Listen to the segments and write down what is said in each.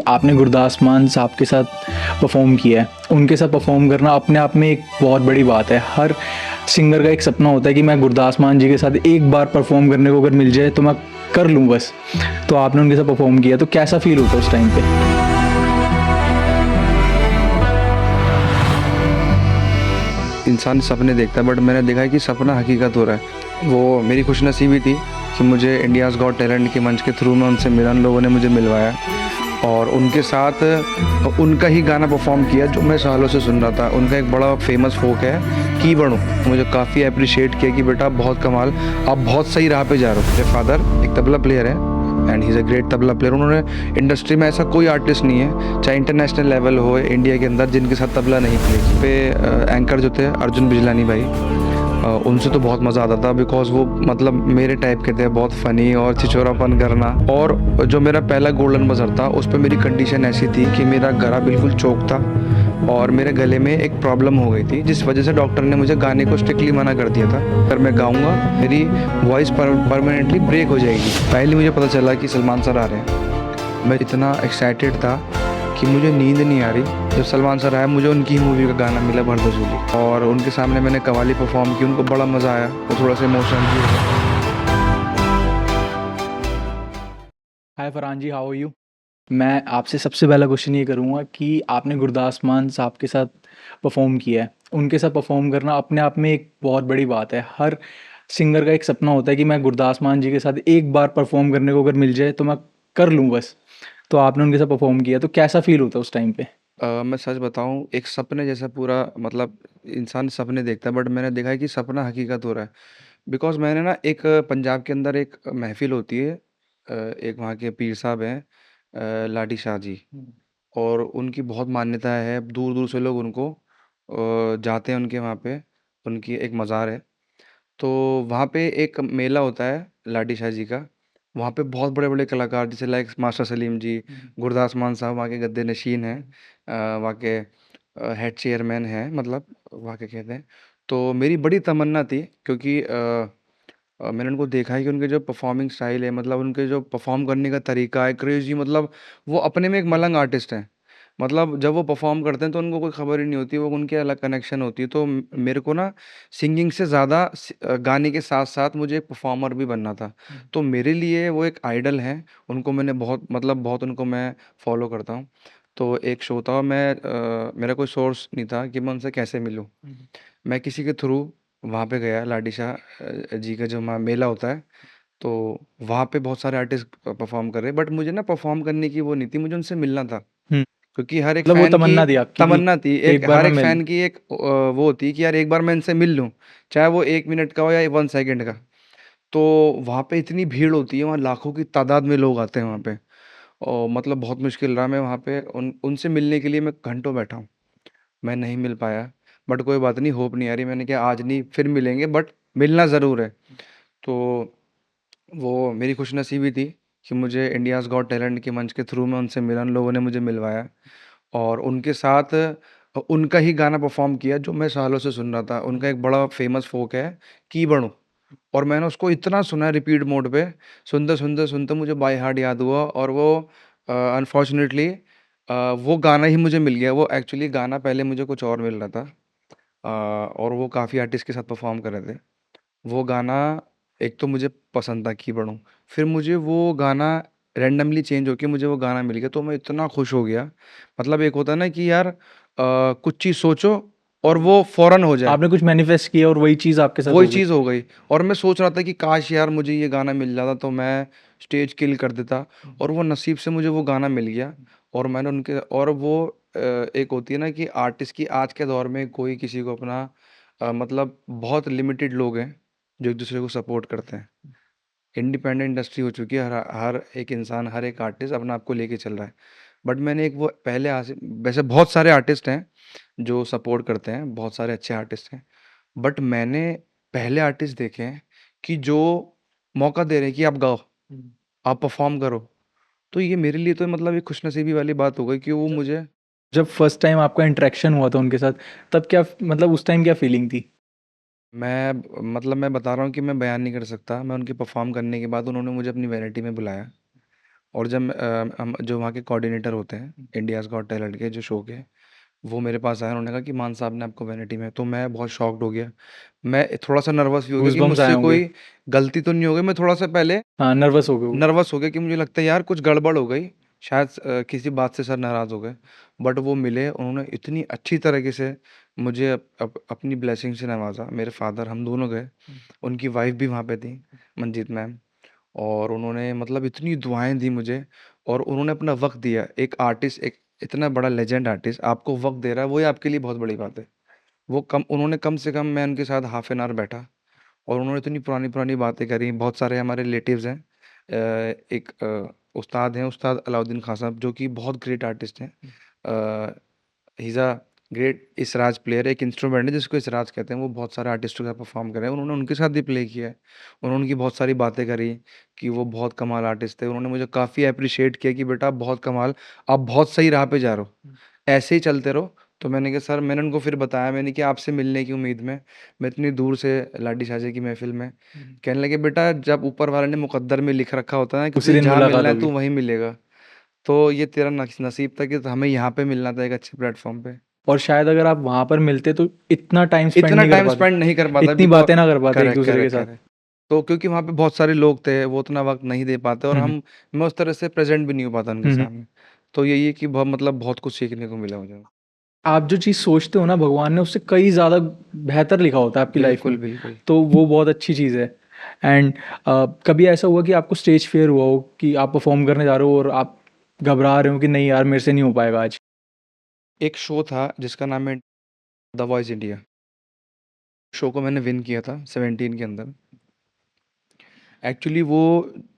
आपने गुरदास मान साहब के साथ परफॉर्म किया है, उनके साथ परफॉर्म करना अपने आप में एक बहुत बड़ी बात है। हर सिंगर का एक सपना होता है कि मैं गुरदास मान जी के साथ एक बार परफॉर्म करने को अगर मिल जाए तो मैं कर लूँ बस। तो आपने उनके साथ परफॉर्म किया तो कैसा फील होता उस टाइम पे? इंसान सपने देखता है, बट मैंने देखा है कि सपना हकीकत हो रहा है। वो मेरी खुशनसीबी थी कि मुझे इंडियाज़ गॉट टैलेंट के मंच के थ्रू में उनसे मिला, उन लोगों ने मुझे मिलवाया और उनके साथ उनका ही गाना परफॉर्म किया जो मैं सालों से सुन रहा था। उनका एक बड़ा फेमस फोक है की बनूं। मुझे काफ़ी अप्रिशिएट किया कि बेटा बहुत कमाल, आप बहुत सही राह पे जा रहे हो। मेरे फादर एक तबला प्लेयर है and he is a great tabla player. उन्होंने इंडस्ट्री में ऐसा कोई आर्टिस्ट नहीं है चाहे इंटरनेशनल लेवल हो इंडिया के अंदर जिनके साथ तबला नहीं प्ले पे। एंकर जो थे अर्जुन बिजलानी भाई, उनसे तो बहुत मज़ा आता था बिकॉज वो मतलब मेरे टाइप के थे, बहुत फ़नी और छिछोरापन करना। और जो मेरा पहला गोल्डन बजर था उस पर मेरी कंडीशन ऐसी थी कि मेरा गला बिल्कुल चोक था और मेरे गले में एक प्रॉब्लम हो गई थी जिस वजह से डॉक्टर ने मुझे गाने को स्ट्रिक्टली मना कर दिया था। अगर मैं गाऊंगा मेरी वॉइस परमानेंटली ब्रेक हो जाएगी। पहले मुझे पता चला कि सलमान सर आ रहे हैं, मैं इतना एक्साइटेड था कि मुझे नींद नहीं आ रही। जब सलमान सर आया मुझे उनकी मूवी का गाना मिला भरदोजूली और उनके सामने मैंने कवाली परफॉर्म की, उनको बड़ा मज़ा आया, वो थोड़ा सा इमोशनल भी हो गया। हाय फरहान जी, हाउ आर यू? मैं आपसे सबसे पहला क्वेश्चन ये करूँगा कि आपने गुरदास मान साहब के साथ परफॉर्म किया है, उनके साथ परफॉर्म करना अपने आप में एक बहुत बड़ी बात है। हर सिंगर का एक सपना होता है कि मैं गुरदास मान जी के साथ एक बार परफॉर्म करने को अगर मिल जाए तो मैं कर लूँ बस। तो आपने उनके साथ परफॉर्म किया तो कैसा फील होता है उस टाइम पे? मैं सच बताऊं, एक सपने जैसा पूरा मतलब इंसान सपने देखता है, बट मैंने देखा है कि सपना हकीकत हो रहा है। बिकॉज मैंने ना एक पंजाब के अंदर एक महफिल होती है, एक वहाँ के पीर साहब हैं, लाडी शाह जी, और उनकी बहुत मान्यता है। दूर दूर से लोग उनको जाते हैं उनके वहाँ पे, उनकी एक मज़ार है। तो वहाँ पे एक मेला होता है लाडी शाह जी का। वहाँ पे बहुत बड़े बड़े कलाकार जैसे लाइक मास्टर सलीम जी, गुरदास मान साहब वहाँ के गद्दे नशीन हैं, वहाँ के हेड चेयरमैन हैं, मतलब वहाँ के कहते हैं। तो मेरी बड़ी तमन्ना थी क्योंकि मैंने उनको देखा है कि उनके जो परफॉर्मिंग स्टाइल है, मतलब उनके जो परफॉर्म करने का तरीका है क्रेजी, मतलब वो अपने में एक मलंग आर्टिस्ट हैं। मतलब जब वो परफॉर्म करते हैं तो उनको कोई खबर ही नहीं होती, वो उनके अलग कनेक्शन होती है। तो मेरे को ना सिंगिंग से ज़्यादा गाने के साथ साथ मुझे एक परफॉर्मर भी बनना था। तो मेरे लिए वो एक आइडल हैं, उनको मैंने बहुत मतलब बहुत उनको मैं फॉलो करता हूँ। तो एक शो था, मेरा कोई सोर्स नहीं था कि मैं उनसे कैसे मिलूँ। मैं किसी के थ्रू वहाँ पे गया, लाडी शाह जी का जो वहाँ मेला होता है। तो वहाँ पे बहुत सारे आर्टिस्ट परफॉर्म कर रहे हैं, बट मुझे ना परफॉर्म करने की वो नहीं थी, मुझे उनसे मिलना था। हुँ, क्योंकि हर एक मतलब वो फ़ैन की तमन्ना थी आपकी कि तमन्ना थी, एक एक बार हर मैं एक मिल। फ़ैन की एक वो होती है कि यार एक बार मैं इनसे मिल लूँ, चाहे वो 1 मिनट का हो या 1 सेकंड का। तो वहाँ पे इतनी भीड़ होती है, वहाँ लाखों की तादाद में लोग आते हैं वहाँ पे, और मतलब बहुत मुश्किल रहा। मैं वहाँ पे उनसे मिलने के लिए मैं घंटों बैठा हूँ, मैं नहीं मिल पाया। बट कोई बात नहीं, होप नहीं आ रही। मैंने कहा आज नहीं फिर मिलेंगे, बट मिलना ज़रूर है। तो वो मेरी खुशनसीबी थी कि मुझे इंडियाज़ गॉट टैलेंट के मंच के थ्रू में उनसे मिला, उन लोगों ने मुझे मिलवाया और उनके साथ उनका ही गाना परफॉर्म किया जो मैं सालों से सुन रहा था। उनका एक बड़ा फेमस फोक है की बनूं, और मैंने उसको इतना सुना रिपीट मोड पे, सुनते सुनते सुनते मुझे बाय हार्ट याद हुआ। और वो अनफॉर्चुनेटली वो गाना ही मुझे मिल गया। वो एक्चुअली गाना पहले मुझे कुछ और मिल रहा था, और वो काफ़ी आर्टिस्ट के साथ परफॉर्म कर रहे थे। वो गाना एक तो मुझे पसंद था की बड़ूँ, फिर मुझे वो गाना रैंडमली चेंज होके मुझे वो गाना मिल गया तो मैं इतना खुश हो गया। मतलब एक होता है ना कि यार कुछ चीज़ सोचो और वो फ़ौरन हो जाए, आपने कुछ मैनिफेस्ट किया और वही चीज़ आपके साथ वही हो गई। चीज़ हो गई। और मैं सोच रहा था कि काश यार मुझे ये गाना मिल जाता तो मैं स्टेज किल कर देता, और वो नसीब से मुझे वो गाना मिल गया। और मैंने उनके और वो एक होती है ना कि आर्टिस्ट की आज के दौर में कोई किसी को अपना मतलब बहुत लिमिटेड लोग हैं जो एक दूसरे को सपोर्ट करते हैं। इंडिपेंडेंट इंडस्ट्री हो चुकी है, हर हर एक इंसान, हर एक आर्टिस्ट अपने आप को लेके चल रहा है। बट मैंने एक वो पहले वैसे बहुत सारे आर्टिस्ट हैं जो सपोर्ट करते हैं, बहुत सारे अच्छे आर्टिस्ट हैं, बट मैंने पहले आर्टिस्ट देखे हैं कि जो मौका दे रहे हैं कि आप गाओ, आप परफॉर्म करो। तो ये मेरे लिए तो मतलब एक खुशनसीबी वाली बात हो गई कि वो जब मुझे जब फर्स्ट टाइम आपका इंटरेक्शन हुआ था उनके साथ, तब क्या मतलब उस टाइम क्या फीलिंग थी? मैं बता रहा हूँ कि मैं बयान नहीं कर सकता। मैं उनके परफॉर्म करने के बाद उन्होंने मुझे अपनी वैनिटी में बुलाया और जब हम जो वहाँ के कोऑर्डिनेटर होते हैं इंडियाज़ गॉट टैलेंट के जो शो के, वो मेरे पास आए, उन्होंने कहा कि मान साहब ने आपको वैनिटी में, तो मैं बहुत शॉक्ड हो गया। मैं थोड़ा-सा नर्वस भी हो गया कि गूज़बम्प्स आए मुझसे होंगे। कोई गलती तो नहीं हो गई। मैं थोड़ा-सा पहले हाँ, नर्वस हो गए होगे। नर्वस हो गया कि मुझे लगता है यार कुछ गड़बड़ हो गई, शायद किसी बात से सर नाराज़ हो गए। बट वो मिले, उन्होंने इतनी अच्छी तरीके से मुझे अपनी ब्लेसिंग से नवाज़ा। मेरे फादर, हम दोनों गए, उनकी वाइफ़ भी वहाँ पे थी, मंजीत मैम। और उन्होंने मतलब इतनी दुआएँ दी मुझे, और उन्होंने अपना वक़्त दिया। एक आर्टिस्ट, एक इतना बड़ा लेजेंड आर्टिस्ट आपको वक़्त दे रहा है, वही आपके लिए बहुत बड़ी बात है। वो कम उन्होंने कम से कम, मैं उनके साथ हाफ़ एन आवर बैठा, और उन्होंने इतनी पुरानी-पुरानी बातें करी। बहुत सारे हमारे रिलेटिव्स हैं। एक उस्ताद हैं, उस्ताद अलाउद्दीन खां साहब, जो कि बहुत ग्रेट आर्टिस्ट हैं। Uh, he is a great esraj player, एक इंस्ट्रूमेंट है जिसको इसराज कहते हैं। वो बहुत सारे आर्टिस्टों के साथ परफ़ॉर्म करे हैं। उन्होंने उनके साथ भी प्ले किया है। उन्होंने उनकी बहुत सारी बातें करी कि वो बहुत कमाल आर्टिस्ट थे। उन्होंने मुझे काफ़ी एप्रिशिएट किया कि बेटा आप बहुत कमाल, आप बहुत सही राह पे जा रहे हो, ऐसे ही चलते रहो। तो मैंने कहा सर, मैंने उनको फिर बताया, मैंने कि आपसे मिलने की उम्मीद में मैं इतनी दूर से लाडी शाह जी की महफ़िल में। कहने लगे बेटा, जब ऊपर वाले ने मुकद्दर में लिख रखा होता है ना कि उसी तुझे दिन जहाँ मुलाकात मिलना है होगी। तू वहीं मिलेगा। तो ये तेरा नसीब था कि हमें यहाँ पे मिलना था, एक अच्छे प्लेटफ़ॉर्म पे। और शायद अगर आप वहाँ पर मिलते तो इतना टाइम स्पेंड इतना नहीं कर टाइम पाते, स्पेंड नहीं कर पाता, इतनी बातें ना कर पाते करेक्ट, एक-दूसरे के करेक्ट, साथ। करेक्ट। तो क्योंकि वहाँ पे बहुत सारे लोग थे, वो उतना वक़्त नहीं दे पाते, और हुँ, हुँ। मैं उस तरह से प्रेज़ेंट भी नहीं हो पाता उनके हुँ, हुँ। सामने। तो यही है कि मतलब बहुत कुछ सीखने को मिला मुझे। आप जो चीज़ सोचते हो ना, भगवान ने उससे कई ज़्यादा बेहतर लिखा होता है आपकी लाइफ़ में, बिल्कुल, बिल्कुल। तो वो बहुत अच्छी चीज़ है। एंड कभी ऐसा हुआ कि आपको स्टेज फ़ियर हुआ हो कि आप परफ़ॉर्म करने जा रहे हो और आप घबरा रहे हो कि नहीं यार मेरे से नहीं हो पाएगा आज? एक शो था जिसका नाम है द वॉइस इंडिया। शो को मैंने विन किया था 17 के अंदर। एक्चुअली वो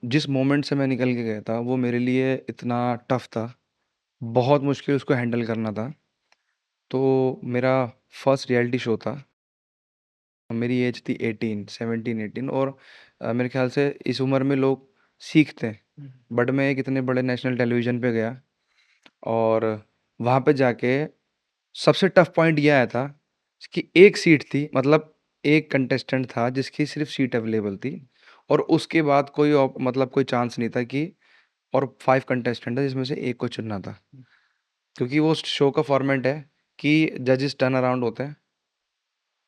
जिस मोमेंट से मैं निकल के गया था, वो मेरे लिए इतना टफ़ था, बहुत मुश्किल उसको हैंडल करना था। तो मेरा फर्स्ट रियलिटी शो था। मेरी एज थी 18, 17-18, और मेरे ख़्याल से इस उम्र में लोग सीखते हैं। बट मैं एक इतने बड़े नेशनल टेलीविज़न पे गया, और वहाँ पे जाके सबसे टफ़ पॉइंट ये आया था कि एक सीट थी, मतलब एक कंटेस्टेंट था जिसकी सिर्फ़ सीट अवेलेबल थी, और उसके बाद कोई मतलब कोई चांस नहीं था कि, और 5 कंटेस्टेंट थे जिसमें से एक को चुनना था। क्योंकि वो शो का फ़ॉर्मेट है कि जजेस टर्न अराउंड होते हैं,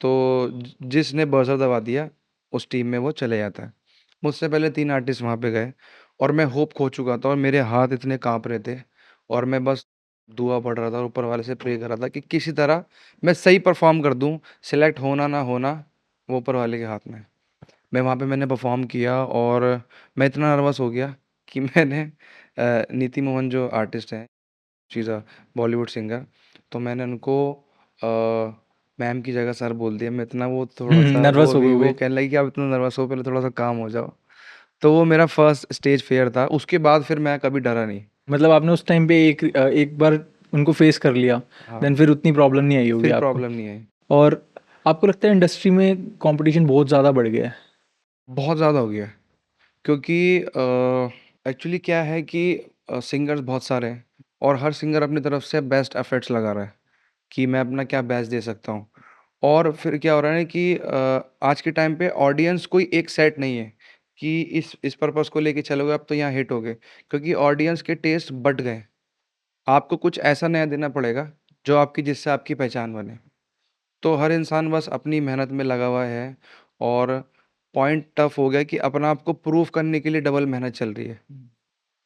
तो जिसने बज़र दबा दिया, उस टीम में वो चले जाता है। मुझसे पहले 3 आर्टिस्ट वहाँ पे गए, और मैं होप खो चुका था, और मेरे हाथ इतने काँप रहे थे, और मैं बस दुआ पढ़ रहा था और ऊपर वाले से प्रे कर रहा था कि किसी तरह मैं सही परफ़ॉर्म कर दूँ, सेलेक्ट होना ना होना वो ऊपर वाले के हाथ में है। मैंने परफ़ॉर्म किया, और मैं इतना नर्वस हो गया कि मैंने नीति मोहन जो आर्टिस्ट हैं, she is a Bollywood singer, तो मैंने उनको मैम की जगह सर बोल दिया। मैं इतना वो हुँ, हुँ, थोड़ा-सा वो नर्वस हो गए भी वो होगे। कहने लगी कि आप इतना नर्वस हो, पहले थोड़ा-सा काम हो जाओ। तो वो मेरा फर्स्ट स्टेज फ़ियर था। उसके बाद फिर मैं कभी डरा नहीं। मतलब आपने उस टाइम पे एक बार उनको फेस कर लिया, हाँ, देन फिर उतनी प्रॉब्लम नहीं आई होगी फिर आपको। प्रॉब्लम नहीं आई। और आपको लगता है इंडस्ट्री में कंपटीशन बहुत ज़्यादा बढ़ गया है? बहुत ज़्यादा हो गया है, क्योंकि एक्चुअली क्या है कि सिंगर्स बहुत सारे हैं, और हर सिंगर अपनी तरफ से बेस्ट एफर्ट्स लगा रहा है कि मैं अपना क्या बेस्ट दे सकता हूँ। और फिर क्या हो रहा है ना कि आज के टाइम पे ऑडियंस कोई एक सेट नहीं है कि इस पर्पज़ को लेके चलोगे अब तो यहाँ हिट हो गए, क्योंकि ऑडियंस के टेस्ट बँट गए। आपको कुछ ऐसा नया देना पड़ेगा जो आपकी जिससे आपकी पहचान बने। तो हर इंसान बस अपनी मेहनत में लगा हुआ है, और पॉइंट टफ हो गया कि अपना आप को प्रूव करने के लिए डबल मेहनत चल रही है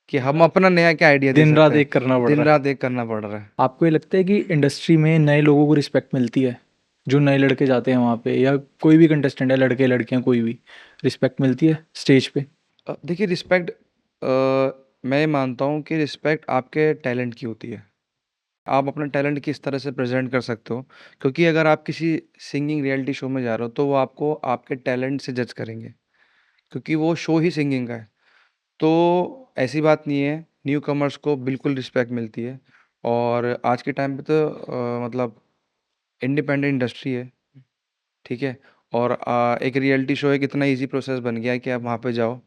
कि दिन हम रात अपना नया क्या आइडिया दे दिन रात सकते हैं। एक करना पड़ रहा दिन है। रात एक करना पड़ रहा है। आपको ये लगता है कि इंडस्ट्री में नए लोगों को रिस्पेक्ट मिलती है? जो नए लड़के जाते हैं वहाँ पे, या कोई भी कंटेस्टेंट है, लड़के लड़कियाँ कोई भी, रिस्पेक्ट मिलती है स्टेज पे? देखिए, रिस्पेक्ट, मैं ये मानता हूँ कि रिस्पेक्ट आपके टैलेंट की होती है। आप अपना टैलेंट किस तरह से प्रेज़ेंट कर सकते हो, क्योंकि अगर आप किसी सिंगिंग रियलिटी शो में जा रहे हो, तो वो आपको आपके टैलेंट से जज करेंगे, क्योंकि वो शो ही सिंगिंग का है। तो ऐसी बात नहीं है, न्यू कमर्स को बिल्कुल रिस्पेक्ट मिलती है, और आज के टाइम पे तो मतलब इंडिपेंडेंट इंडस्ट्री है, ठीक है? और एक रियलिटी शो एक इतना ईज़ी प्रोसेस बन गया है कि आप वहाँ पे जाओ,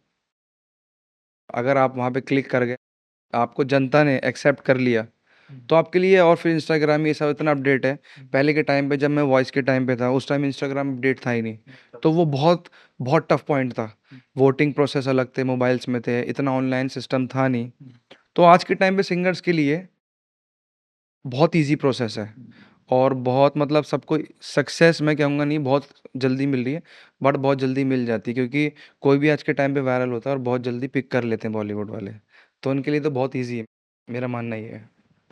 अगर आप वहाँ पे क्लिक कर गए, आपको जनता ने एक्सेप्ट कर लिया, तो आपके लिए और फिर इंस्टाग्राम ये सब इतना अपडेट है। पहले के टाइम पे जब मैं वॉइस के टाइम पे था, उस टाइम इंस्टाग्राम अपडेट था ही नहीं, तो वो बहुत बहुत टफ पॉइंट था। वोटिंग प्रोसेस अलग थे, मोबाइल्स में थे, इतना ऑनलाइन सिस्टम था नहीं। तो आज के टाइम पे सिंगर्स के लिए बहुत ईजी प्रोसेस है, और बहुत मतलब सबको सक्सेस मैं कहूँगा नहीं, बहुत जल्दी मिल रही है, बट बहुत जल्दी मिल जाती है, क्योंकि कोई भी आज के टाइम पे वायरल होता है और बहुत जल्दी पिक कर लेते हैं बॉलीवुड वाले। तो उनके लिए तो बहुत ईजी है, मेरा मानना ये है।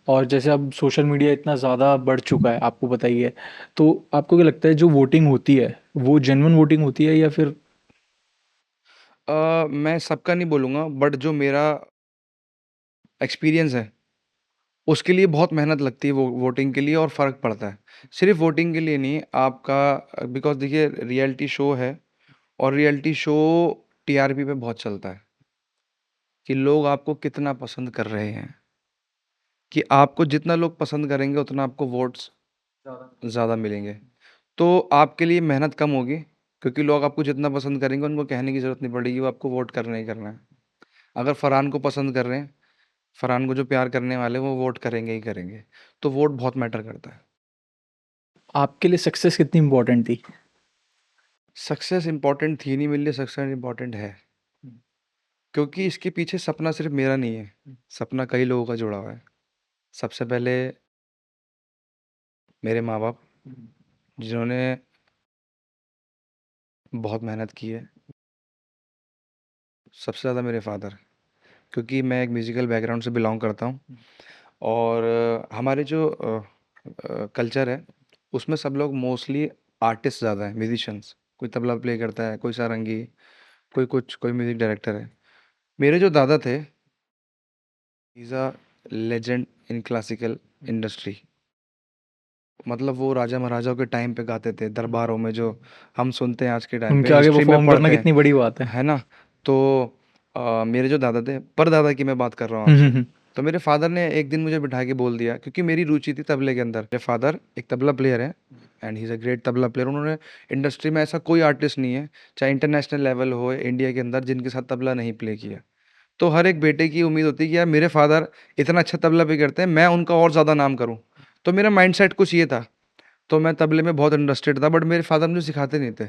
और जैसे अब सोशल मीडिया इतना ज़्यादा बढ़ चुका है, आपको पता ही है, तो आपको क्या लगता है जो वोटिंग होती है वो जेन्युइन वोटिंग होती है या फिर? मैं सबका नहीं बोलूँगा, बट जो मेरा एक्सपीरियंस है, उसके लिए बहुत मेहनत लगती है वो वोटिंग के लिए, और फ़र्क पड़ता है। सिर्फ़ वोटिंग के लिए नहीं, आपका बिकॉज़ देखिए रियलिटी शो है, और रियलिटी शो टीआरपी पे बहुत चलता है, कि लोग आपको कितना पसंद कर रहे हैं, कि आपको जितना लोग पसंद करेंगे उतना आपको वोट्स ज़्यादा मिलेंगे। तो आपके लिए मेहनत कम होगी, क्योंकि लोग आपको जितना पसंद करेंगे उनको कहने की ज़रूरत नहीं पड़ेगी, वो आपको वोट करना ही करना है। अगर फरहान को पसंद कर रहे हैं, फरहान को जो प्यार करने वाले हैं, वो वोट करेंगे ही करेंगे। तो वोट बहुत मैटर करता है। आपके लिए सक्सेस कितनी इम्पोर्टेंट थी? सक्सेस इंपॉर्टेंट थी नहीं, मेरे लिए सक्सेस इंपॉर्टेंट है, क्योंकि इसके पीछे सपना सिर्फ मेरा नहीं है, सपना कई लोगों का जुड़ा हुआ है। सबसे पहले मेरे माँ बाप, जिन्होंने बहुत मेहनत की है। सबसे ज़्यादा मेरे फादर, क्योंकि मैं एक म्यूज़िकल बैकग्राउंड से बिलोंग करता हूँ, और हमारे जो कल्चर है, उसमें सब लोग मोस्टली आर्टिस्ट ज़्यादा है, म्यूजिशियंस। कोई तबला प्ले करता है, कोई सारंगी, कोई कुछ, कोई म्यूज़िक डायरेक्टर है। मेरे जो दादा थे, is a legend in classical industry. मतलब वो राजा महाराजाओं के टाइम पे गाते थे, दरबारों में जो हम सुनते हैं आज के टाइम पे, उनके आगे हिस्ट्री में परफॉर्म करना पढ़ते हैं, कितनी बड़ी बात है। है ना? तो मेरे जो दादा थे, परदादा की मैं बात कर रहा हूँ हम्म, आपसे। तो मेरे फादर ने एक दिन मुझे बिठा के बोल दिया, क्योंकि मेरी रुचि थी तबले के अंदर। मेरे फादर एक तबला प्लेयर है, and he is a great tabla player. उन्होंने इंडस्ट्री में ऐसा कोई आर्टिस्ट नहीं है, चाहे इंटरनेशनल लेवल हो इंडिया के अंदर, जिनके साथ तबला नहीं प्ले किया। तो हर एक बेटे की उम्मीद होती है कि यार मेरे फादर इतना अच्छा तबला प्ले करते हैं, मैं उनका और ज़्यादा नाम करूँ। तो मेरा माइंडसेट कुछ ये था। तो मैं तबले में बहुत इंटरेस्टेड था, बट मेरे फादर मुझे सिखाते नहीं थे।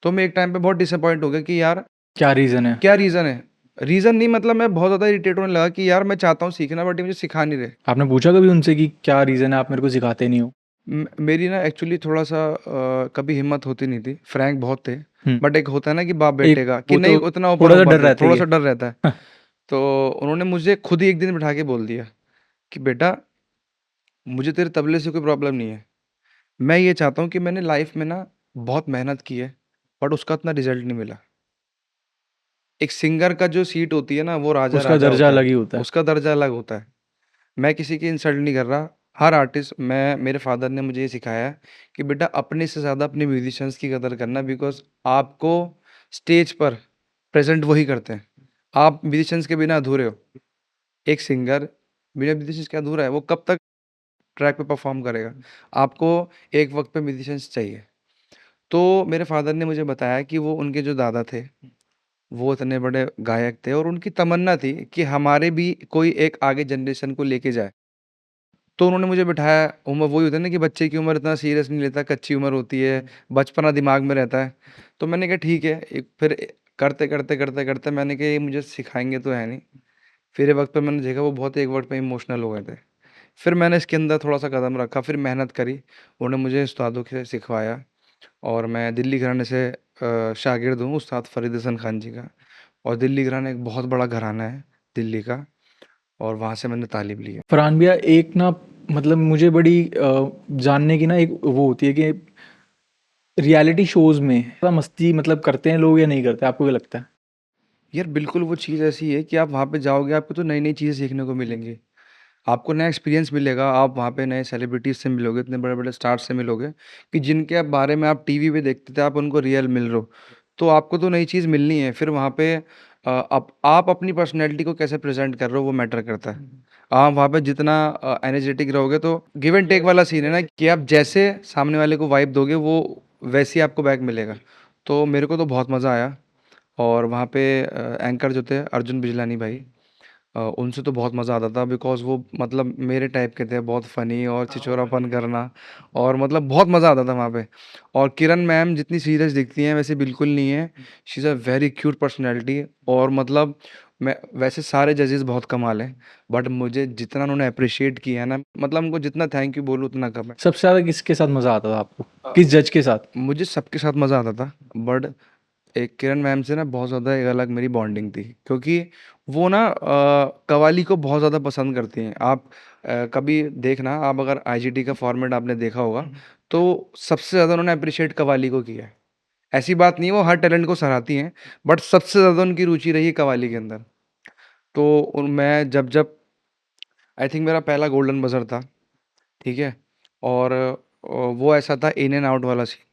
तो मैं एक टाइम पे बहुत डिसअपॉइंट हो गया कि यार क्या रीज़न है? क्या रीज़न है? रीज़न नहीं, मतलब मैं बहुत ज़्यादा इरिटेट होने लगा कि यार मैं चाहता हूँ सीखना, बट ये मुझे सिखा नहीं रहे। आपने पूछा कभी उनसे कि क्या रीज़न है आप मेरे को सिखाते नहीं हो? मेरी ना एक्चुअली थोड़ा-सा कभी हिम्मत होती नहीं थी, फ्रैंक बहुत थे। हम्म। बट एक होता है ना कि बाप-बेटे एक का, कि वो नहीं तो उतना थोड़ा सा ओपन-ओपन डर रहो, रहता ही थोड़ा-सा है। डर रहता है। तो उन्होंने मुझे खुद ही एक दिन बिठा के बोल दिया कि बेटा, मुझे तेरे तबले से कोई प्रॉब्लम नहीं है। मैं ये चाहता हूँ कि मैंने लाइफ़ में ना बहुत मेहनत की है, बट उसका उतना रिज़ल्ट नहीं मिला। एक सिंगर का जो सीट होती है ना, वो उसका राजा-राजा दर्जा होता अलग है, ही होता है। उसका दर्जा अलग होता है। मैं किसी की इंसल्ट नहीं कर रहा, हर आर्टिस्ट, मैं मेरे फादर ने मुझे ये सिखाया है कि बेटा अपने से ज़्यादा अपने म्यूज़िशियंस की कदर करना, बिकॉज़ आपको स्टेज पर प्रेज़ेंट वही करते हैं। आप म्यूज़िशियंस के बिना अधूरे हो। एक सिंगर बिना म्यूज़िशियंस के अधूरा है, वो कब तक ट्रैक पे परफ़ॉर्म करेगा? आपको एक वक़्त पे म्यूज़िशियंस चाहिए। तो मेरे फादर ने मुझे बताया कि वो उनके जो दादा थे, वो इतने बड़े गायक थे, और उनकी तमन्ना थी कि हमारे भी कोई एक आगे जनरेशन को लेके जाए। तो उन्होंने मुझे बिठाया, उम्र वही होता है ना कि बच्चे की उम्र इतना सीरियस नहीं लेता, कच्ची उम्र होती है, बचपना दिमाग में रहता है। तो मैंने कहा ठीक है, एक फिर करते-करते मैंने कहा ये मुझे सिखाएँगे तो है नहीं। फिर एक वक़्त पे मैंने देखा वो बहुत एक वक़्त पे इमोशनल हो गए थे। फिर मैंने इसके अंदर थोड़ा-सा कदम रखा, फिर मेहनत करी, उन्होंने मुझे उस्तादों से सिखवाया, और मैं दिल्ली घराने से शागिर्द हूँ उस्ताद फ़रीद हसन खान जी का। और दिल्ली घराना एक बहुत बड़ा घराना है दिल्ली का, और वहाँ से मैंने तालीम ली है। फरहान भैया, एक ना मतलब मुझे बड़ी जानने की ना एक वो होती है कि रियलिटी शोज़ में थोड़ा मस्ती मतलब करते हैं लोग या नहीं करते, आपको क्या लगता है? यार बिल्कुल वो चीज़ ऐसी है कि आप वहाँ पे जाओगे, आपको तो नई-नई चीज़ें सीखने को मिलेंगी। आपको नया एक्सपीरियंस मिलेगा, आप वहाँ पे नए सेलिब्रिटीज़ से मिलोगे, इतने बड़े-बड़े स्टार्स से मिलोगे, कि जिनके आप बारे में आप टीवी पे देखते थे, आप उनको रियल मिल रहे हो। तो आपको तो नई चीज़ मिलनी है, फिर वहाँ पे आप अपनी पर्सनैलिटी को कैसे प्रेज़ेंट कर रहे हो, वो मैटर करता है। आप वहाँ पे जितना एनर्जेटिक रहोगे, तो गिव एंड टेक वाला सीन है ना, कि आप जैसे सामने वाले को वाइब दोगे, वो वैसे ही आपको बैक मिलेगा। तो मेरे को तो बहुत मज़ा आया। और वहाँ पे एंकर जो थे अर्जुन बिजलानी भाई, उनसे तो बहुत मज़ा आता था बिकॉज़ वो मतलब मेरे टाइप के थे, बहुत फ़नी और छिछोरापन करना और मतलब बहुत मज़ा आता था वहाँ पे। और किरण मैम जितनी सीरियस दिखती हैं वैसे बिल्कुल नहीं है। She is a very cute personality और मतलब मैं वैसे सारे जजेस बहुत कमाल हैं, बट मुझे जितना उन्होंने एप्रिशिएट किया है ना, मतलब उनको जितना थैंक यू बोलूँ उतना कम है। सबसे ज़्यादा किसके साथ मज़ा आता था आपको? अ, किस जज के साथ? मुझे सबके साथ मज़ा आता था, बट एक किरण मैम से ना बहुत ज़्यादा एक अलग मेरी बॉन्डिंग थी, क्योंकि वो ना कव्वाली को बहुत ज़्यादा पसंद करती हैं। आप कभी देखना, आप अगर आईजीटी का फॉर्मेट आपने देखा होगा, तो सबसे ज़्यादा उन्होंने अप्रिशिएट कव्वाली को किया है। ऐसी बात नहीं है, वो हर टैलेंट को सराहती हैं, बट सबसे ज़्यादा उनकी रुचि रही है कव्वाली के अंदर। तो मैं जब आई थिंक मेरा पहला गोल्डन बज़र था, ठीक है? और वो ऐसा था इन एंड आउट वाला सीन।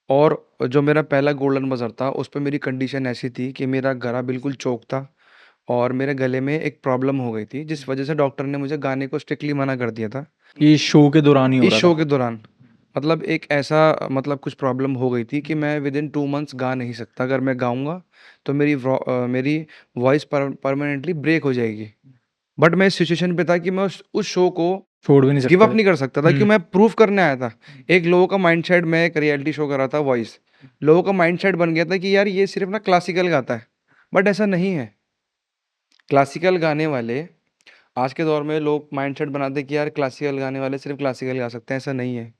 और जो मेरा पहला गोल्डन बज़र था, उस पे मेरी कंडीशन ऐसी थी कि मेरा गला बिल्कुल चोक था और मेरे गले में एक प्रॉब्लम हो गई थी, जिस वजह से डॉक्टर ने मुझे गाने को स्ट्रिक्टली मना कर दिया था। ये शो के दौरान ही हो इस रहा शो था? के दौरान मतलब एक ऐसा मतलब कुछ प्रॉब्लम हो गई थी कि मैं विदिन 2 मंथ्स गा नहीं सकता। अगर मैं गाऊँगा, तो मेरी वॉइस परमानेंटली ब्रेक हो जाएगी। बट मैं इस सिचुएशन पे था कि मैं उस शो को छोड़ भी नहीं गिव सकते अप थे। नहीं कर सकता था, क्योंकि मैं प्रूव करने आया था। एक लोगों का माइंडसेट, मैं एक रियलिटी शो कर रहा था वॉइस, लोगों का माइंडसेट बन गया था कि यार ये सिर्फ ना क्लासिकल गाता है, बट ऐसा नहीं है। क्लासिकल गाने वाले, आज के दौर में लोग माइंडसेट बनाते हैं कि यार क्लासिकल गाने वाले सिर्फ क्लासिकल गा सकते हैं, ऐसा नहीं है।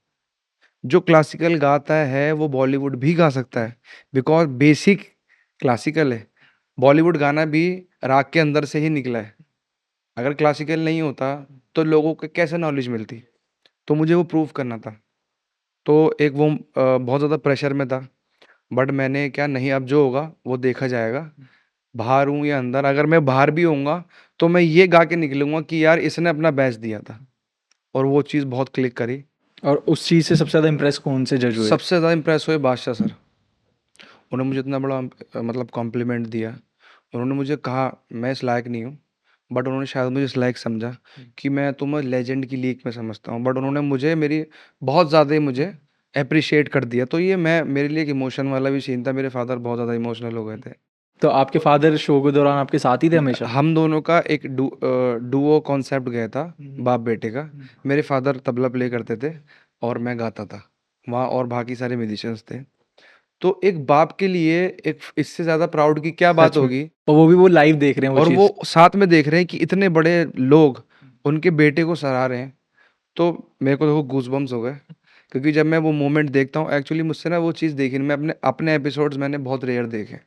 जो क्लासिकल गाता है वो बॉलीवुड भी गा सकता है, बिकॉज बेसिक क्लासिकल है। बॉलीवुड गाना भी राग के अंदर से ही निकला है। अगर क्लासिकल नहीं होता तो लोगों को कैसे नॉलेज मिलती? तो मुझे वो प्रूव करना था। तो एक वो बहुत ज़्यादा प्रेशर में था, बट मैंने क्या, नहीं अब जो होगा वो देखा जाएगा। बाहर हूँ या अंदर, अगर मैं बाहर भी होऊँगा तो मैं ये गा के निकलूँगा कि यार इसने अपना बेस्ट दिया था, और वो चीज़ बहुत क्लिक करी। और उस चीज़ से सबसे ज़्यादा इम्प्रेस कौन से जज हुए? सबसे ज़्यादा इम्प्रेस हुए बादशाह सर। उन्होंने मुझे इतना बड़ा मतलब कॉम्प्लीमेंट दिया। उन्होंने मुझे कहा मैं इस लायक नहीं हूँ, बट उन्होंने शायद मुझे इस लायक समझा कि मैं तुम्हें लेजेंड की लीग में समझता हूँ। बट उन्होंने मुझे मेरी बहुत ज़्यादा ही मुझे एप्रिशिएट कर दिया। तो ये मैं मेरे लिए एक इमोशन वाला भी सीन था। मेरे फादर बहुत ज़्यादा इमोशनल हो गए थे। तो आपके फादर शो के दौरान आपके साथ ही थे हमेशा? हम दोनों का एक डुओ कॉन्सेप्ट गया था, बाप बेटे का। मेरे फादर तबला प्ले करते थे और मैं गाता था वहाँ, और बाकी सारे म्यूजिशियंस थे। तो एक बाप के लिए एक इससे ज़्यादा प्राउड की क्या बात सच में। होगी? और वो भी वो लाइव देख रहे हैं वो और वो चीज़। साथ में देख रहे हैं कि इतने बड़े लोग उनके बेटे को सराह रहे हैं। तो मेरे को देखो गूज़बम्प्स हो गए, क्योंकि जब मैं वो मोमेंट देखता हूँ, एक्चुअली मुझसे ना वो चीज़ देखी नहीं। मैं अपने अपने एपिसोड्स मैंने बहुत रेयर देखे,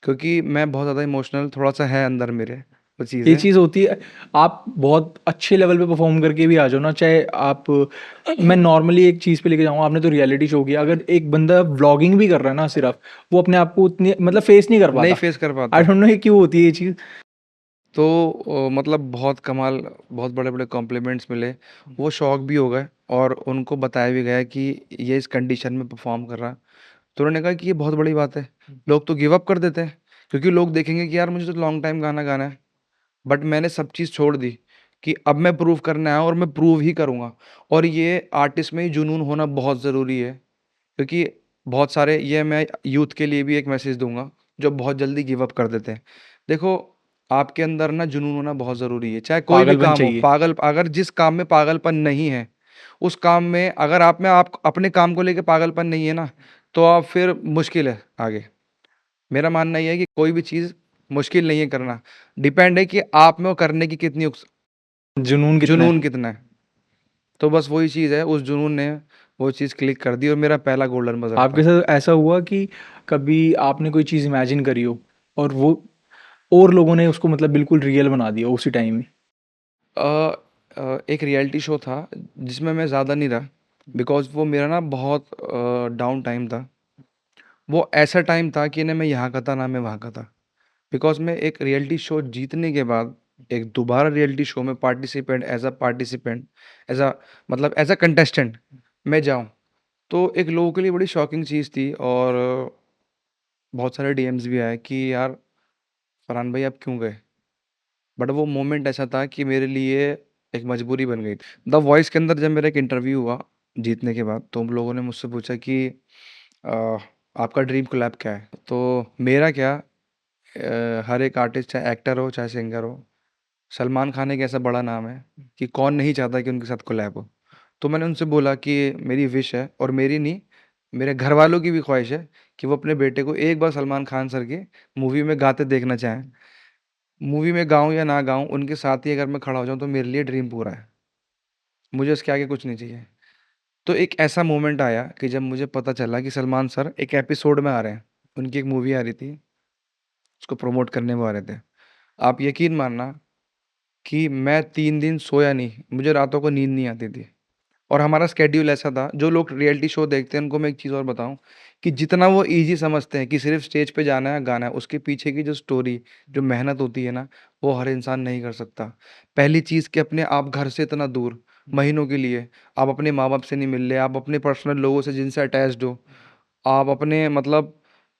क्योंकि मैं बहुत ज़्यादा इमोशनल थोड़ा-सा है अंदर मेरे, वो ये चीज़ें। चीज़ होती है, आप बहुत अच्छे लेवल पे परफॉर्म करके भी आ जाओ ना, चाहे आप, मैं नॉर्मली एक चीज़ पे लेके जाऊँगा, आपने तो रियलिटी शो किया, अगर एक बंदा व्लॉगिंग भी कर रहा है ना सिर्फ, वो अपने आप को उतनी मतलब फेस नहीं कर नहीं पाता। फेस कर आई पाता। डोंट नो ये क्यों होती है ये चीज़। तो मतलब बहुत कमाल, बहुत बड़े-बड़े कॉम्प्लीमेंट्स मिले। वो शॉक भी हो गए और उनको बताया भी गया कि ये इस कंडीशन में परफ़ॉर्म कर रहा है। तो उन्होंने कहा कि ये बहुत बड़ी बात है। लोग तो गिव अप कर देते हैं, क्योंकि लोग देखेंगे कि यार मुझे तो लॉन्ग टाइम गाना गाना है। बट मैंने सब चीज़ छोड़ दी कि अब मैं प्रूव करने आया हूँ और मैं प्रूव ही करूँगा। और ये आर्टिस्ट में जुनून होना बहुत ज़रूरी है, क्योंकि बहुत सारे, ये मैं यूथ के लिए भी एक मैसेज दूँगा, जो बहुत जल्दी गिव अप कर देते हैं। देखो, आपके अंदर ना जुनून होना बहुत ज़रूरी है, चाहे कोई भी पागलपन काम हो। चाहिए। पागल अगर जिस काम में पागलपन नहीं है, उस काम में अगर आप अपने काम को लेके पागलपन नहीं है ना, तो आप फिर मुश्किल है आगे। मेरा मानना ये है कि कोई भी चीज़ मुश्किल नहीं है करना, डिपेंड है कि आप में वो करने की कितनी जुनून कितना जुनून है। कितना है। तो बस वही चीज़ है, उस जुनून ने वो चीज़ क्लिक कर दी और मेरा पहला गोल्डन बज़र आपके था। साथ ऐसा हुआ कि कभी आपने कोई चीज़ इमेजिन करी हो और वो और लोगों ने उसको मतलब बिल्कुल रियल बना दिया उसी टाइम में? अ एक रियलिटी शो था जिसमें मैं ज़्यादा नहीं रहा, बिकॉज़ वो मेरा ना बहुत डाउन टाइम था। वो ऐसा टाइम था कि ना मैं यहाँ का था, ना मैं वहाँ का था। बिकॉज़ मैं एक रियलिटी शो जीतने के बाद एक दोबारा रियलिटी शो में पार्टिसिपेंट, एज़ अ मतलब एज़ अ कंटेस्टेंट मैं जाऊँ, तो एक लोगों के लिए बड़ी शॉकिंग चीज़ थी। और बहुत सारे डीएम्स भी आए कि यार फरहान भाई आप क्यों गए? बट वो मोमेंट ऐसा था कि मेरे लिए एक मजबूरी बन गई थी। द वॉइस के अंदर जब मेरा एक इंटरव्यू हुआ जीतने के बाद, तो उन लोगों ने मुझसे पूछा कि अ, आपका ड्रीम कोलैब क्या है? तो मेरा क्या, हर एक आर्टिस्ट चाहे एक्टर हो चाहे सिंगर हो, सलमान खान एक ऐसा बड़ा नाम है कि कौन नहीं चाहता कि उनके साथ कोलैब हो। तो मैंने उनसे बोला कि मेरी विश है, और मेरी नहीं, मेरे घर वालों की भी ख्वाहिश है कि वो अपने बेटे को एक बार सलमान खान सर की मूवी में गाते देखना चाहें। मूवी में गाऊँ या ना गाऊँ, उनके साथ ही अगर मैं खड़ा हो जाऊँ तो मेरे लिए ड्रीम पूरा है। मुझे उसके आगे कुछ नहीं चाहिए। तो एक ऐसा मोमेंट आया कि जब मुझे पता चला कि सलमान सर एक एपिसोड में आ रहे हैं। उनकी एक मूवी आ रही थी, उसको प्रमोट करने वो आ रहे थे। आप यकीन मानना कि मैं 3 दिन सोया नहीं, मुझे रातों को नींद नहीं आती थी। और हमारा शेड्यूल ऐसा था, जो लोग रियलिटी शो देखते हैं उनको मैं एक चीज़ और बताऊँ कि जितना वो ईज़ी समझते हैं कि सिर्फ़ स्टेज पे जाना है, गाना है, उसके पीछे की जो स्टोरी, जो मेहनत होती है ना, वो हर इंसान नहीं कर सकता। पहली चीज़ कि अपने आप घर से इतना दूर, महीनों के लिए, आप अपने माँ-बाप से नहीं मिल रहे, आप अपने पर्सनल लोगों से जिनसे अटैच्ड हो, आप अपने मतलब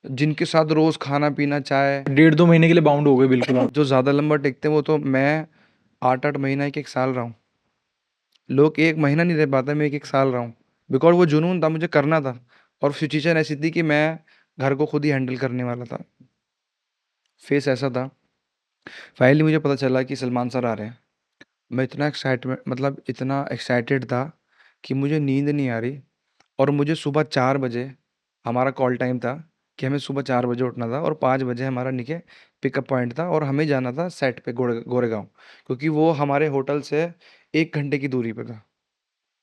जिनके साथ रोज़ खाना-पीना, चाय, 1.5-2 महीने के लिए बाउंड हो गए बिल्कुल आप। जो ज़्यादा लंबा टिकते हैं वो तो मैं 8-8 महीना, 1-1 साल रहा हूँ। लोग 1 महीना नहीं रह पाते, मैं 1-1 साल रहा हूँ। बिकॉज़ वो जुनून था, मुझे करना था, और सिचुएशन ऐसी थी कि मैं घर को खुद ही हैंडल करने वाला था। फेस ऐसा था, फाइनली मुझे पता चला कि सलमान सर आ रहे हैं। मैं इतना एक्साइटमेंट, मतलब इतना एक्साइटेड था कि मुझे नींद नहीं आ रही, और मुझे सुबह 4 बजे हमारा कॉल टाइम था कि हमें सुबह 4 बजे उठना था, और 5 बजे हमारा नीचे पिकअप पॉइंट था, और हमें जाना था सेट पे गोरेगाँव, क्योंकि वो हमारे होटल से 1 घंटे की दूरी पे था।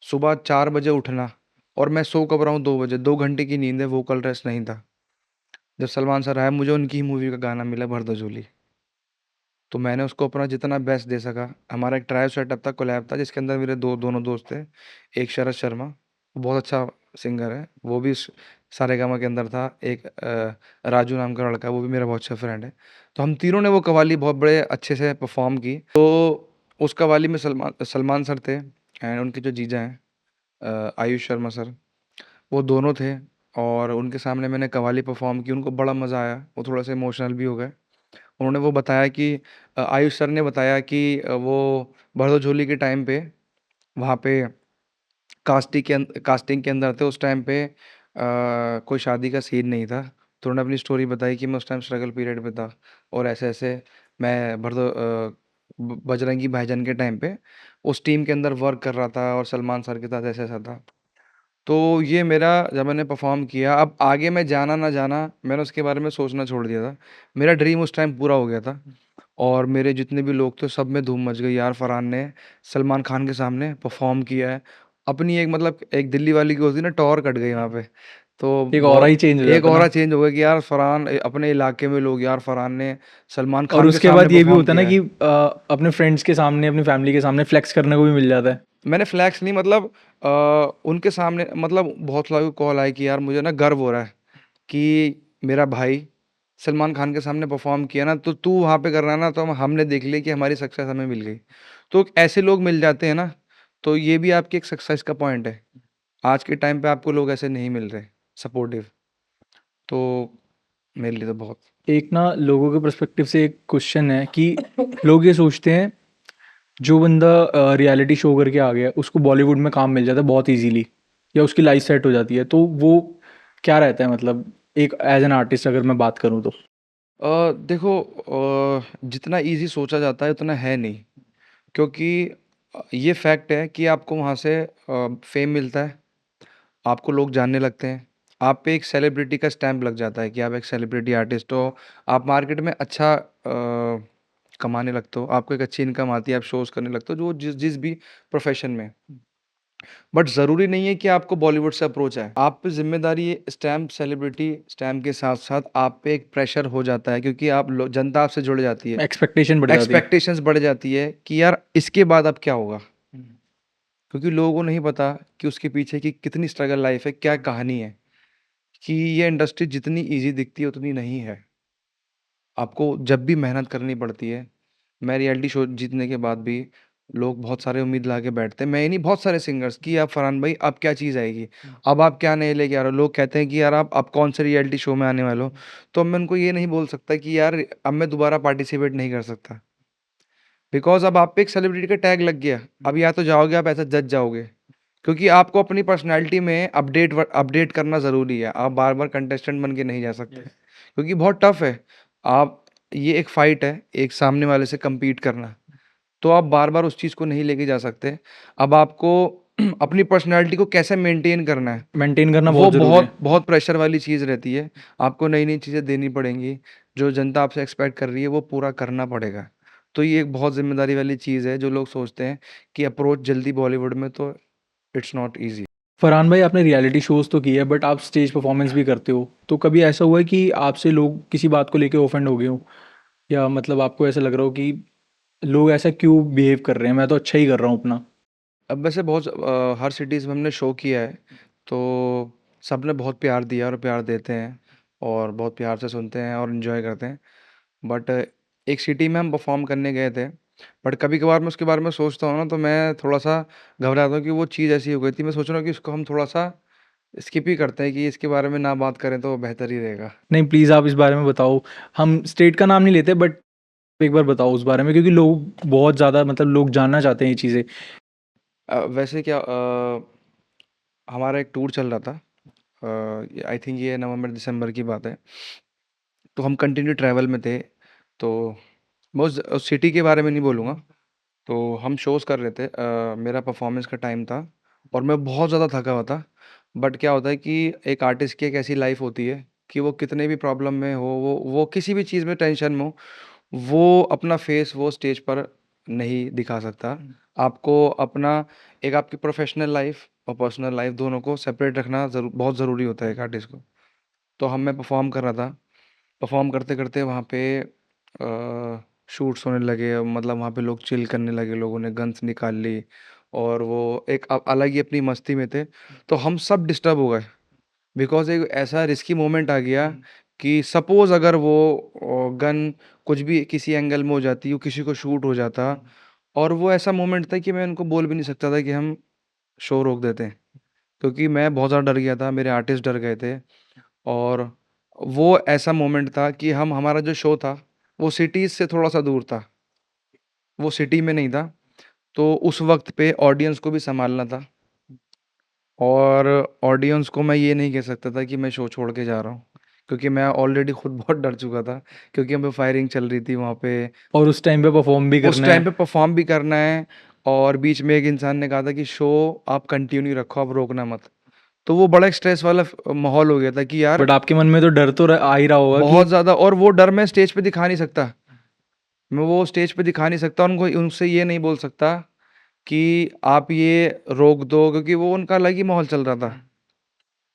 सुबह 4 बजे उठना, और मैं सो कब रहा हूँ 2 बजे, 2 घंटे की नींद है, वोकल रेस्ट नहीं था। जब सलमान सर आए, मुझे उनकी ही मूवी का गाना मिला, भर दो झोली। तो मैंने उसको अपना जितना बेस्ट दे सका। हमारा एक ट्रायो सेटअप था, कोलैब था, जिसके अंदर मेरे दोनों दोस्त थे। एक शरद शर्मा, वो बहुत अच्छा सिंगर है, वो भी सारेगामा के अंदर था। एक राजू नाम का लड़का, वो भी मेरा बहुत अच्छा फ्रेंड है। तो हम तीनों ने वो कव्वाली बहुत बड़े अच्छे से परफॉर्म की। तो उस कव्वाली में सलमान सलमान सर थे, एंड उनके जो जीजा हैं आयुष शर्मा सर, वो दोनों थे। और उनके सामने मैंने कव्वाली परफॉर्म की, उनको बड़ा मज़ा आया, वो थोड़ा सा इमोशनल भी हो गए। उन्होंने वो बताया कि आयुष सर ने बताया कि वो भरदोझोली के टाइम पे वहाँ पे कास्टिंग के अंदर थे उस टाइम पे, कोई शादी का सीन नहीं था। तो उन्होंने अपनी स्टोरी बताई कि मैं उस टाइम स्ट्रगल पीरियड पे था, और ऐसे-ऐसे मैं बजरंगी भाईजान के टाइम पे उस टीम के अंदर वर्क कर रहा था, और सलमान सर के साथ ऐसा-ऐसा था। तो ये मेरा, जब मैंने परफ़ॉर्म किया, अब आगे मैं जाना ना जाना, मैंने उसके बारे में सोचना छोड़ दिया था। मेरा ड्रीम उस टाइम पूरा हो गया था, और मेरे जितने भी लोग थे सब में धूम मच गई यार, फरहान ने सलमान खान के सामने परफ़ॉर्म किया है। अपनी एक, मतलब एक दिल्ली वाली की होती है ना, टौर कट गई वहाँ पे। तो एक ऑरा बहुत ही चेंज हो एक जाता ना। ऑरा चेंज हो गया कि यार फरहान, अपने इलाके में लोग, यार फरहान ने सलमान और खान के उसके सामने बाद ये भी परफ़ॉर्म होता है ना किया कि है। अपने फ्रेंड्स के सामने, अपनी फैमिली के सामने फ्लेक्स करने को भी मिल जाता है। मैंने फ्लैक्स नहीं, मतलब उनके सामने, मतलब बहुत लोगों को कॉल आई कि यार मुझे ना गर्व हो रहा है कि मेरा भाई सलमान खान के सामने परफॉर्म किया ना, तो तू वहाँ पे कर रहा है ना, तो हमने देख लिया कि हमारी सक्सेस हमें मिल गई। तो ऐसे लोग मिल जाते हैं ना, तो ये भी आपकी एक सक्सेस का पॉइंट है। आज के टाइम पे आपको लोग ऐसे नहीं मिल रहे सपोर्टिव। तो मेरे लिए तो बहुत। एक ना लोगों के पर्सपेक्टिव से एक क्वेश्चन है कि लोग ये सोचते हैं जो बंदा रियलिटी शो करके आ गया उसको बॉलीवुड में काम मिल जाता है बहुत इजीली, या उसकी लाइफ सेट हो जाती है, तो वो क्या रहता है मतलब एक एज एन आर्टिस्ट अगर मैं बात करूँ तो। देखो, जितना इजी सोचा जाता है उतना है नहीं, क्योंकि ये फैक्ट है कि आपको वहाँ से फेम मिलता है, आपको लोग जानने लगते हैं, आप पे एक सेलिब्रिटी का स्टैम्प लग जाता है कि आप एक सेलिब्रिटी आर्टिस्ट हो, आप मार्केट में अच्छा कमाने लगते हो, आपको एक अच्छी इनकम आती है, आप शोज़ करने लगते हो, जो जिस जिस भी प्रोफ़ेशन में। बट ज़रूरी नहीं है कि आपको बॉलीवुड से अप्रोच आए। आप पे ज़िम्मेदारी ये स्टैम्प, सेलिब्रिटी स्टैम्प के साथ-साथ आप पे एक प्रेशर हो जाता है, क्योंकि आप लो जनता आपसे जुड़ जाती है। एक्सपेक्टेशन बढ़ जाती है। एक्सपेक्टेशंस बढ़ जाती है कि यार इसके बाद अब क्या होगा? क्योंकि लोगों को नहीं पता कि उसके पीछे की कितनी स्ट्रगल लाइफ़ है, क्या कहानी है, कि ये इंडस्ट्री जितनी ईज़ी दिखती है उतनी नहीं है। आपको जब भी मेहनत करनी पड़ती है। मैं रियलिटी शो जीतने के बाद भी लोग बहुत सारे उम्मीद ला के बैठते हैं। मैं ही नहीं, बहुत सारे सिंगर्स कि अब फरहान भाई अब क्या चीज़ आएगी? अब आप क्या नए लेके आ रहे हो? लोग कहते हैं कि यार आप अब कौन से रियलिटी शो में आने वाले हो? तो मैं उनको ये नहीं बोल सकता कि यार अब मैं दोबारा पार्टिसिपेट नहीं कर सकता। बिकॉज़ अब आप पे एक सेलिब्रिटी का टैग लग गया। अब या तो जाओगे आप ऐसा जज जाओगे। क्योंकि आपको अपनी पर्सनैलिटी में अपडेट करना ज़रूरी है। आप बार-बार कंटेस्टेंट बन के नहीं जा सकते। क्योंकि बहुत टफ़ है। आप, ये एक फ़ाइट है, एक सामने वाले से कम्पीट करना। तो आप बार-बार उस चीज़ को नहीं लेके जा सकते। अब आपको अपनी पर्सनैलिटी को कैसे मेंटेन करना है, मेंटेन करना वो बहुत ज़रूरी है। बहुत बहुत प्रेशर वाली चीज़ रहती है। आपको नई-नई चीज़ें देनी पड़ेंगी, जो जनता आपसे एक्सपेक्ट कर रही है, वो पूरा करना पड़ेगा। तो ये एक बहुत ज़िम्मेदारी वाली चीज़ है, जो लोग सोचते हैं कि अप्रोच जल्दी बॉलीवुड में, तो इट्स नॉट ईज़ी। फरहान भाई, आपने रियलिटी शोज़ तो किए हैं, बट आप स्टेज परफॉर्मेंस भी करते हो, तो कभी ऐसा हुआ है कि आपसे लोग किसी बात को लेके ऑफेंड हो गए हो, या मतलब आपको ऐसा लग रहा हो कि लोग ऐसा क्यों बिहेव कर रहे हैं, मैं तो अच्छा ही कर रहा हूँ अपना। अब वैसे बहुत हर सिटीज़ में हमने शो किया है, तो सबने बहुत प्यार दिया और प्यार देते हैं और बहुत प्यार से सुनते हैं और एन्जॉय करते हैं। बट एक सिटी में हम परफ़ॉर्म करने गए थे, बट कभी-कभार मैं उसके बारे में सोचता हूँ ना, तो मैं थोड़ा-सा घबरा जाता हूँ कि वो चीज़ ऐसी हो गई थी। मैं सोच रहा हूँ कि इसको हम थोड़ा-सा स्किप ही करते हैं, कि इसके बारे में ना बात करें तो बेहतर ही रहेगा। नहीं, प्लीज़ आप इस बारे में बताओ। हम स्टेट का नाम नहीं लेते, बट एक बार बताओ उस बारे में, क्योंकि लोग बहुत ज़्यादा, मतलब लोग जानना चाहते हैं ये चीज़ें। वैसे क्या, हमारा एक टूर चल रहा था, आई थिंक ये नवंबर-दिसंबर की बात है। तो हम कंटिन्यू ट्रैवल में थे, तो मैं उस सिटी के बारे में नहीं बोलूँगा। तो हम शोज़ कर रहे थे, मेरा परफ़ॉर्मेंस का टाइम था और मैं बहुत ज़्यादा थका हुआ था। बट क्या होता है कि एक आर्टिस्ट की एक ऐसी लाइफ़ होती है कि वो कितने भी प्रॉब्लम में हो, वो किसी भी चीज़ में टेंशन में हो, वो अपना फ़ेस वो स्टेज पर नहीं दिखा सकता। आपको अपना एक आपकी प्रोफ़ेशनल लाइफ़ और पर्सनल लाइफ़ दोनों को सेपरेट रखना बहुत ज़रूरी होता है एक आर्टिस्ट को। तो मैं परफ़ॉर्म कर रहा था। परफ़ॉर्म करते-करते वहाँ पे शूट्स होने लगे, मतलब वहाँ पे लोग चिल करने लगे, लोगों ने गन्स निकाल ली और वो एक अलग ही अपनी मस्ती में थे। तो हम सब डिस्टर्ब हो गए, बिकॉज़ एक ऐसा रिस्की मोमेंट आ गया कि सपोज़ अगर वो गन कुछ भी किसी एंगल में हो जाती, वो किसी को शूट हो जाता, और वो ऐसा मोमेंट था कि मैं उनको बोल भी नहीं सकता था कि हम शो रोक देते हैं। क्योंकि मैं बहुत ज़्यादा डर गया था, मेरे आर्टिस्ट डर गए थे और वो ऐसा मोमेंट था कि हमारा जो शो था, वो सिटीज़ से थोड़ा-सा दूर था। वो सिटी में नहीं था, तो उस वक़्त पे ऑडियंस को भी सँभालना था और ऑडियंस को मैं ये नहीं कह सकता था कि मैं शो छोड़ के जा रहा हूँ, क्योंकि मैं ऑलरेडी खुद बहुत डर चुका था, क्योंकि हमें फायरिंग चल रही थी वहाँ पे। और उस टाइम पे परफॉर्म भी उस करना टाइम है। पे परफ़ॉर्म भी करना है और बीच में एक इंसान ने कहा था कि शो आप कंटिन्यू रखो, आप रोकना मत। तो वो बड़ा एक स्ट्रेस वाला माहौल हो गया था कि यार बट आपके मन में तो डर तो आ ही रहा होगा कि। बहुत ज़्यादा, और वो डर मैं स्टेज पे दिखा नहीं सकता। मैं वो स्टेज पे दिखा नहीं सकता, उनको उनसे ये नहीं बोल सकता कि आप ये रोक दो, क्योंकि वो उनका अलग ही माहौल चल रहा था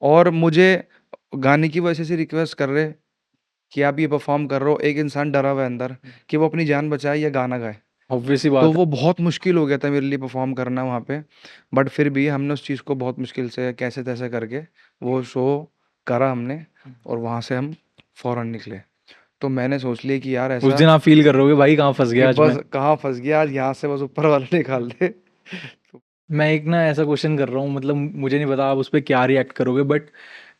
और मुझे गाने की वजह से रिक्वेस्ट कर रहे कि आप ये परफॉर्म कर रहे हो, एक इंसान डरा हुआ है अंदर कि वो अपनी जान बचाए या गाना गाए। ऑब्वियस सी तो बात है। वो बहुत मुश्किल हो गया था मेरे लिए परफॉर्म करना वहाँ पे, बट फिर भी हमने उस चीज़ को बहुत मुश्किल से कैसे तैसे करके वो शो करा हमने और वहाँ से हम फ़ौरन निकले। तो मैंने सोच लिया कि यार उस ऐसा दिन आप फील कर रहे होगे, भाई कहाँ फंस कि गया आज बस मैं। कहाँ फँस गया, आज यहाँ से बस ऊपर वाले निकाल दे। मैं एक ना ऐसा क्वेश्चन कर रहा हूँ, मतलब मुझे नहीं पता आप उस पर क्या रिएक्ट करोगे, बट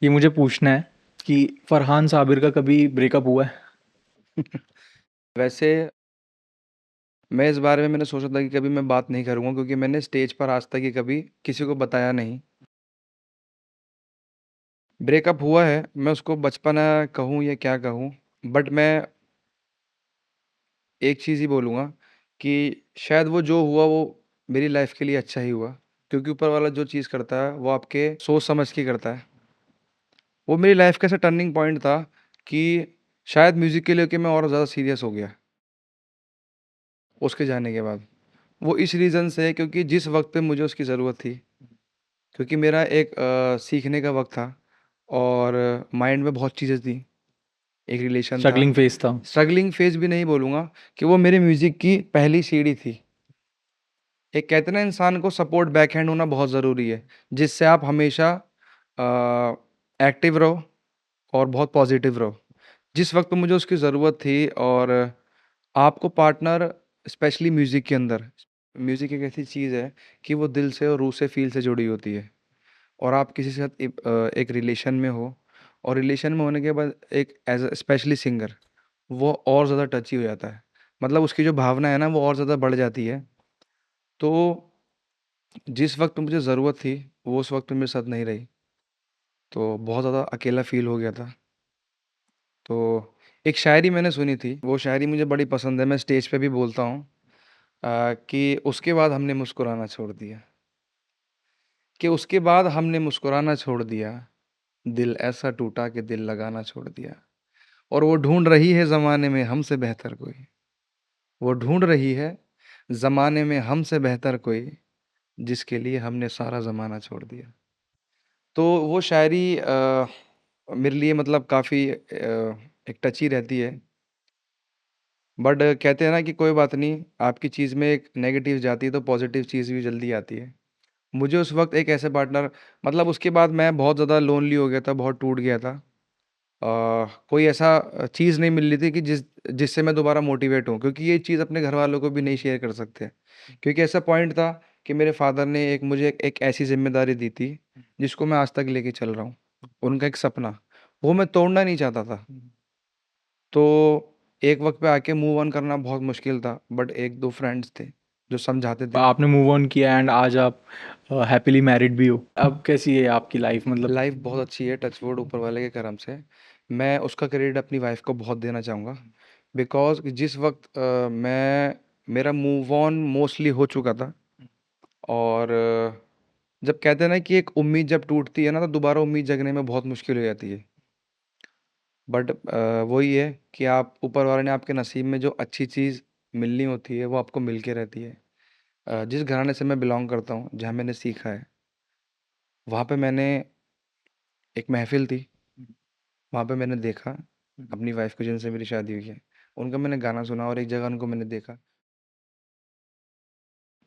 ये मुझे पूछना है कि फरहान साबिर का कभी ब्रेकअप हुआ है? वैसे मैं इस बारे में मैंने सोचा था कि कभी मैं बात नहीं करूँगा, क्योंकि मैंने स्टेज पर आज तक ये कभी किसी को बताया नहीं। ब्रेकअप हुआ है, मैं उसको बचपना कहूँ या क्या कहूँ, बट मैं एक चीज़ ही बोलूँगा कि शायद वो जो हुआ वो मेरी लाइफ़ के लिए अच्छा ही हुआ, क्योंकि ऊपर वाला जो चीज़ करता है वो आपके सोच समझ के करता है। वो मेरी लाइफ़ का ऐसा टर्निंग पॉइंट था कि शायद म्यूज़िक के लेके मैं और ज़्यादा सीरियस हो गया, उसके जाने के बाद। वो इस रीज़न से, क्योंकि जिस वक़्त पे मुझे उसकी ज़रूरत थी, क्योंकि मेरा एक सीखने का वक़्त था और माइंड में बहुत चीज़ें थी, एक रिलेशन था। स्ट्रगलिंग फेस था। स्ट्रगलिंग फ़ेज़ भी नहीं बोलूँगा, कि वो मेरे म्यूज़िक की पहली सीढ़ी थी। एक कहते हैं ना, इंसान को सपोर्ट बैकहैंड होना बहुत ज़रूरी है, जिससे आप हमेशा एक्टिव रहो और बहुत पॉजिटिव रहो। जिस वक़्त पे मुझे उसकी ज़रूरत थी, और आपको पार्टनर स्पेशली म्यूज़िक के अंदर, म्यूज़िक एक ऐसी चीज़ है कि वो दिल से और रूह से, फ़ील से जुड़ी होती है, और आप किसी के साथ एक रिलेशन में हो, और रिलेशन में होने के बाद एक एज़ अ स्पेशली सिंगर, वो और ज़्यादा टची हो जाता है। मतलब उसकी जो भावना है ना, वो और ज़्यादा बढ़ जाती है। तो जिस वक़्त मुझे ज़रूरत थी, वो उस वक़्त मेरे साथ नहीं रही, तो बहुत ज़्यादा अकेला फ़ील हो गया था। तो एक शायरी मैंने सुनी थी, वो शायरी मुझे बड़ी पसंद है, मैं स्टेज पे भी बोलता हूँ। कि उसके बाद हमने मुस्कुराना छोड़ दिया, कि उसके बाद हमने मुस्कुराना छोड़ दिया, दिल ऐसा टूटा कि दिल लगाना छोड़ दिया। और वो ढूंढ रही है ज़माने में हमसे बेहतर कोई, वो ढूंढ रही है ज़माने में हमसे बेहतर कोई, जिसके लिए हमने सारा ज़माना छोड़ दिया। तो वो शायरी मेरे लिए मतलब काफ़ी एक टची रहती है। बट कहते हैं ना कि कोई बात नहीं, आपकी चीज़ में एक नेगेटिव जाती है तो पॉजिटिव चीज़ भी जल्दी आती है। मुझे उस वक्त एक ऐसे पार्टनर, मतलब उसके बाद मैं बहुत ज़्यादा लोनली हो गया था, बहुत टूट गया था। कोई ऐसा चीज़ नहीं मिल रही थी कि जिससे मैं दोबारा मोटिवेट हूँ, क्योंकि ये चीज़ अपने घर वालों को भी नहीं शेयर कर सकते, क्योंकि ऐसा पॉइंट था कि मेरे फादर ने मुझे एक ऐसी जिम्मेदारी दी थी जिसको मैं आज तक लेके चल रहा हूँ। उनका एक सपना, वो मैं तोड़ना नहीं चाहता था। तो एक वक्त पे आके मूव ऑन करना बहुत मुश्किल था, बट एक दो फ्रेंड्स थे जो समझाते थे। आपने मूव ऑन किया एंड आज आप हैप्पीली मैरिड भी हो। अब कैसी है आपकी लाइफ, मतलब? लाइफ बहुत अच्छी है, टच वुड, ऊपर वाले के करम से। मैं उसका क्रेडिट अपनी वाइफ को बहुत देना चाहूँगा, बिकॉज जिस वक्त मेरा मूव ऑन मोस्टली हो चुका था, और जब कहते हैं ना कि एक उम्मीद जब टूटती है ना तो दोबारा उम्मीद जगने में बहुत मुश्किल हो जाती है। बट वही है कि आप, ऊपर वाले ने आपके नसीब में जो अच्छी चीज़ मिलनी होती है वो आपको मिल के रहती है। जिस घराने से मैं बिलोंग करता हूँ, जहाँ मैंने सीखा है, वहाँ पे मैंने, एक महफिल थी, वहाँ पे मैंने देखा अपनी वाइफ को जिनसे मेरी शादी हुई है, उनका मैंने गाना सुना, और एक जगह उनको मैंने देखा।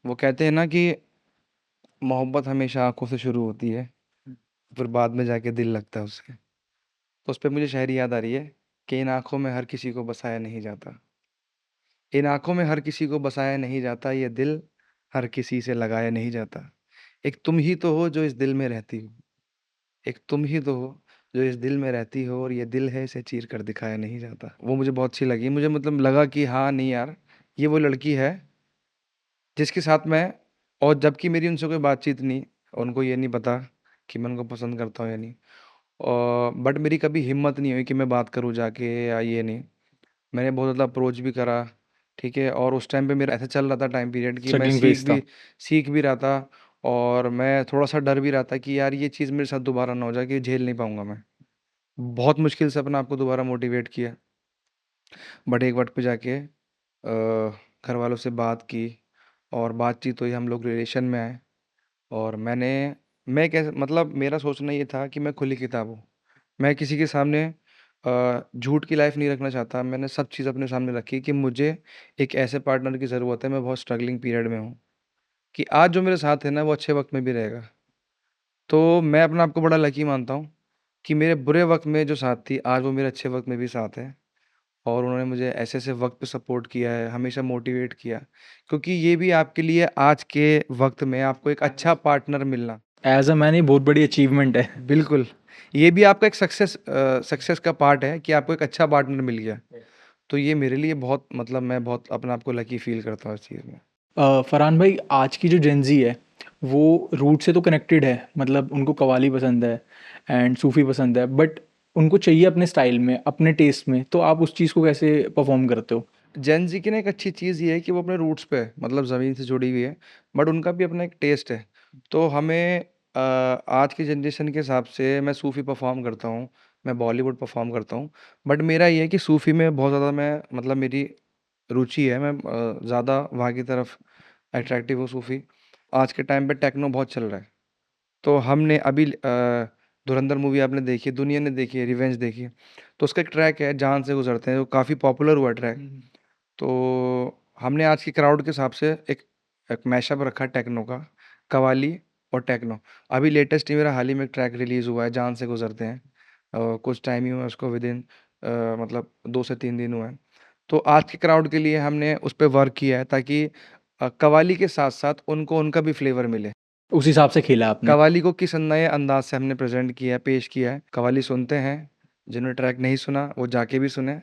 वो कहते हैं ना कि मोहब्बत हमेशा आंखों से शुरू होती है, फिर बाद में जाके दिल लगता है उससे। तो उस पर मुझे शायरी याद आ रही है कि इन आंखों में हर किसी को बसाया नहीं जाता, इन आंखों में हर किसी को बसाया नहीं जाता, ये दिल हर किसी से लगाया नहीं जाता। एक तुम ही तो हो जो इस दिल में रहती हो, एक तुम ही तो हो जो इस दिल में रहती हो, और ये दिल है इसे चीर कर दिखाया नहीं जाता। वो मुझे बहुत अच्छी लगी, मुझे मतलब लगा कि हाँ नहीं यार, ये वो लड़की है जिसके साथ मैं, और जबकि मेरी उनसे कोई बातचीत नहीं, उनको ये नहीं पता कि मैं उनको पसंद करता हूँ या नहीं, और बट मेरी कभी हिम्मत नहीं हुई कि मैं बात करूँ जाके या ये नहीं। मैंने बहुत ज़्यादा अप्रोच भी करा, ठीक है, और उस टाइम पे मेरा ऐसा चल रहा था टाइम पीरियड कि मैं स्ट्रगलिंग फेस था। सीख भी रहा था, और मैं थोड़ा सा डर भी रहा था कि यार ये चीज़ मेरे साथ दोबारा ना हो जाए, कि झेल नहीं पाऊंगा मैं। बहुत मुश्किल से अपने आप को दोबारा मोटिवेट किया, बट एक वक्त पे जाके घर वालों से बात की, और बातचीत हुई, हम लोग रिलेशन में आए। और मैं कैसे, मतलब मेरा सोचना ये था कि मैं खुली किताब हूँ, मैं किसी के सामने झूठ की लाइफ नहीं रखना चाहता। मैंने सब चीज़ अपने सामने रखी कि मुझे एक ऐसे पार्टनर की ज़रूरत है, मैं बहुत स्ट्रगलिंग पीरियड में हूँ, कि आज जो मेरे साथ है ना वो अच्छे वक्त में भी रहेगा। तो मैं अपना आपको बड़ा लकी मानता हूँ कि मेरे बुरे वक्त में जो साथ थी, आज वो मेरे अच्छे वक्त में भी साथ है, और उन्होंने मुझे ऐसे ऐसे वक्त पे सपोर्ट किया है, हमेशा मोटिवेट किया, क्योंकि ये भी आपके लिए आज के वक्त में आपको एक अच्छा पार्टनर मिलना, एज अ मैन ये बहुत बड़ी अचीवमेंट है। बिल्कुल, ये भी आपका एक सक्सेस का पार्ट है कि आपको एक अच्छा पार्टनर मिल गया। तो ये मेरे लिए बहुत, मतलब मैं बहुत अपने आप को लकी फील करता हूँ इस चीज़ में। फरहान भाई, आज की जो जेंजी है वो रूट से तो कनेक्टेड है, मतलब उनको कवाली पसंद है एंड सूफी पसंद है, बट उनको चाहिए अपने स्टाइल में, अपने टेस्ट में। तो आप उस चीज़ को कैसे परफॉर्म करते हो? जेन ज़ी की ना एक अच्छी चीज़ ये है कि वो अपने रूट्स पे है, मतलब ज़मीन से जुड़ी हुई है, बट उनका भी अपना एक टेस्ट है। तो हमें आज की जनरेशन के हिसाब से मैं सूफ़ी परफ़ॉर्म करता हूँ, मैं बॉलीवुड परफ़ॉर्म करता हूँ, बट मेरा ये है कि सूफ़ी में बहुत ज़्यादा मैं, मतलब मेरी रुचि है, मैं ज़्यादा वहाँ की तरफ अट्रैक्टिव हूँ सूफ़ी। आज के टाइम पे टेक्नो बहुत चल रहा है, तो हमने अभी धुरंधर मूवी आपने देखी है, दुनिया ने देखी है, रिवेंज देखी है, तो उसका एक ट्रैक है जान से गुज़रते हैं, वो काफ़ी पॉपुलर हुआ ट्रैक। तो हमने आज की क्राउड के हिसाब से एक मैशअप रखा टेक्नो का, कवाली और टेक्नो। अभी लेटेस्ट ही मेरा हाल ही में एक ट्रैक रिलीज़ हुआ है, जान से गुज़रते हैं। कुछ टाइम ही हुआ है उसको, विदिन मतलब 2 से 3 दिन हुए हैं। तो आज के क्राउड के लिए हमने उस पे वर्क किया है, ताकि कव्वाली के साथ-साथ उनको उनका भी फ्लेवर मिले। उस हिसाब से खेला आपने। कव्वाली को किस नए अंदाज से हमने प्रेज़ेंट किया है, पेश किया है। कव्वाली सुनते हैं, जिन्होंने ट्रैक नहीं सुना वो जाके भी सुनें।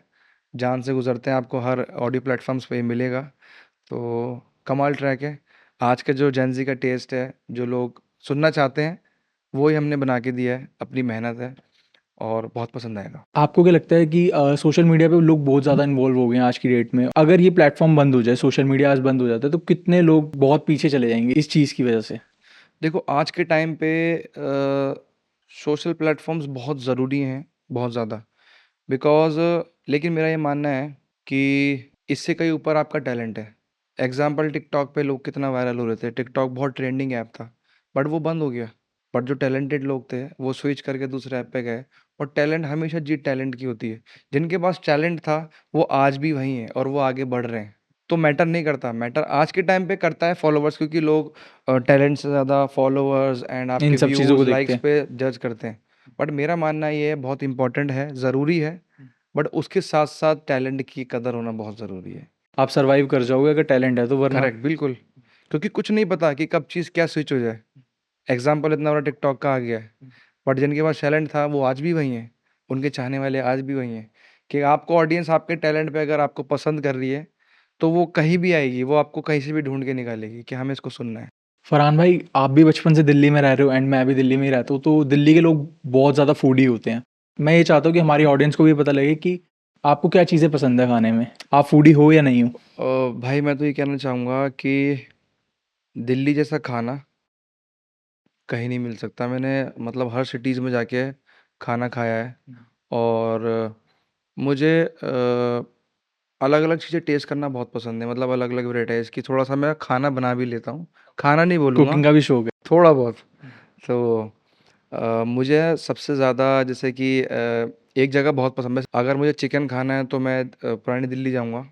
जान से गुज़रते हैं आपको हर ऑडियो प्लेटफ़ॉर्म्स पे मिलेगा। तो कमाल ट्रैक है। आज का जो जेन ज़ी का टेस्ट है, जो लोग सुनना चाहते हैं, वो ही हमने बना के दिया है, अपनी मेहनत है। और बहुत पसंद आएगा। आपको क्या लगता है कि सोशल मीडिया पे लोग बहुत ज़्यादा इन्वॉल्व हो गए हैं आज की डेट में? अगर ये प्लेटफ़ॉर्म बंद हो जाए, सोशल मीडिया आज बंद हो जाता है, तो कितने लोग बहुत पीछे चले जाएँगे इस चीज़ की वज़ह से? देखो आज के टाइम पे सोशल प्लेटफ़ॉर्म्स बहुत ज़रूरी हैं, बहुत ज़्यादा। बिकॉज़ लेकिन मेरा ये मानना है कि इससे कहीं ऊपर आपका टैलेंट है। एग्ज़ाम्पल टिकटॉक पे लोग कितना वायरल हो रहे थे, टिकटॉक बहुत ट्रेंडिंग ऐप था, बट वो बंद हो गया। बट जो टैलेंटेड लोग थे, वो स्विच करके दूसरे ऐप पे गए और टैलेंट हमेशा जीत टैलेंट की होती है। जिनके पास टैलेंट था, वो आज भी वहीं हैं और वो आगे बढ़ रहे हैं। तो मैटर नहीं करता, मैटर आज के टाइम पे करता है फॉलोवर्स क्योंकि लोग टैलेंट से ज़्यादा फॉलोवर्स एंड इन आपके सब चीज़ों को व्यूज़, देखते लाइक्स हैं। पे जज करते हैं। बट मेरा मानना ये है बहुत इम्पोर्टेंट है, ज़रूरी है, बट उसके साथ-साथ टैलेंट की कदर होना बहुत ज़रूरी है। आप सर्वाइव कर जाओगे अगर टैलेंट है तो, वरना करेक्ट, बिल्कुल। क्योंकि कुछ नहीं पता कि कब चीज़ क्या स्विच हो जाए। एग्ज़ाम्पल इतना बड़ा टिकटॉक का आ गया है, बट जिनके पास टैलेंट था वो आज भी वही हैं, उनके चाहने वाले आज भी वही हैं। कि आपको ऑडियंस आपके टैलेंट पे अगर आपको पसंद कर रही है, तो वो कहीं भी आएगी, वो आपको कहीं से भी ढूँढ के निकालेगी कि हमें इसको सुनना है। फरहान भाई, आप भी बचपन से दिल्ली में रह रहे हो एंड मैं भी दिल्ली में ही रहता हूँ, तो दिल्ली के लोग बहुत ज़्यादा फूडी होते हैं। मैं ये चाहता हूँ कि हमारी ऑडियंस को भी पता लगे कि आपको क्या चीज़ें पसंद है खाने में, आप फूडी हो या नहीं हो? भाई मैं तो ये कहना चाहूँगा कि दिल्ली जैसा खाना कहीं नहीं मिल सकता। मैंने मतलब हर सिटीज़ में जाके खाना खाया है और मुझे अलग-अलग चीज़ें टेस्ट करना बहुत पसंद है। मतलब अलग-अलग वैराइटीज़ की थोड़ा-सा मैं खाना बना भी लेता हूँ। खाना नहीं बोलूँगा, कुकिंग का भी शौक है? थोड़ा बहुत। तो मुझे सबसे ज़्यादा जैसे कि एक जगह बहुत पसंद है। अगर मुझे चिकन खाना है तो मैं पुरानी दिल्ली जाऊँगा।